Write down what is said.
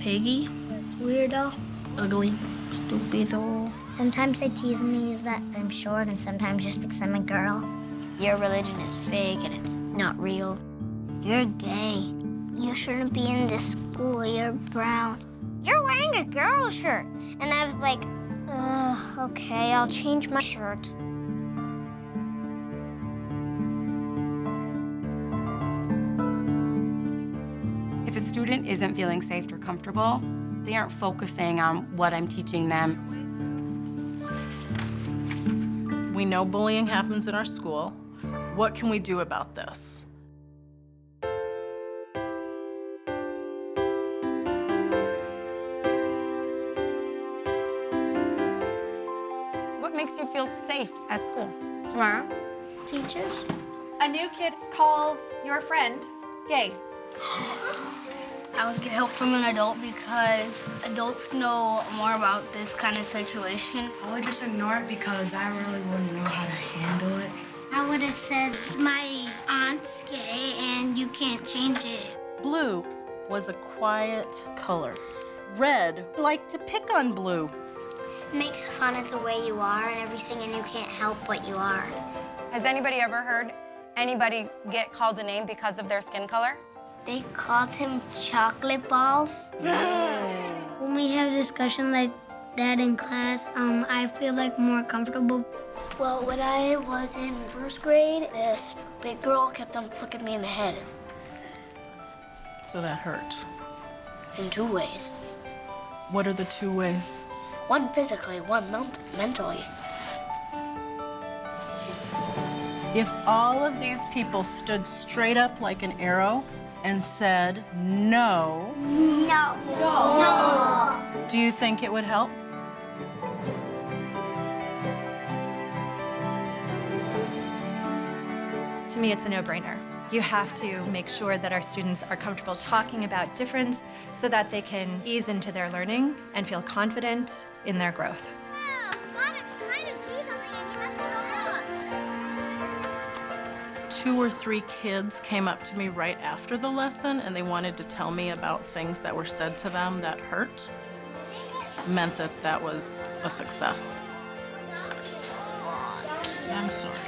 Piggy. Weirdo. Ugly. Stupido. Sometimes they tease me that I'm short, and sometimes just because I'm a girl. Your religion is fake and it's not real. You're gay. You shouldn't be in this school. You're brown. You're wearing a girl shirt. And I was like, okay, I'll change my shirt. If a student isn't feeling safe or comfortable, they aren't focusing on what I'm teaching them. We know bullying happens in our school. What can we do about this? What makes you feel safe at school? Tomorrow? Teachers? A new kid calls your friend gay. I would get help from an adult because adults know more about this kind of situation. I would just ignore it because I really wouldn't know how to handle it. I would have said, my aunt's gay and you can't change it. Blue was a quiet color. Red liked to pick on blue. Makes fun of the way you are and everything, and you can't help what you are. Has anybody ever heard anybody get called a name because of their skin color? They called him chocolate balls. When we have discussion like that in class, I feel like more comfortable. Well, when I was in first grade, this big girl kept on flicking me in the head So that hurt. in 2 ways. What are the 2 ways? One physically, one mentally. If all of these people stood straight up like an arrow and said no, No. do you think it would help? To me, it's a no-brainer. You have to make sure that our students are comfortable talking about difference so that they can ease into their learning and feel confident in their growth. Wow, God, I'm trying to do something and you messed it all up. 2 or 3 kids came up to me right after the lesson and they wanted to tell me about things that were said to them that hurt. Meant that that was a success. I'm sorry.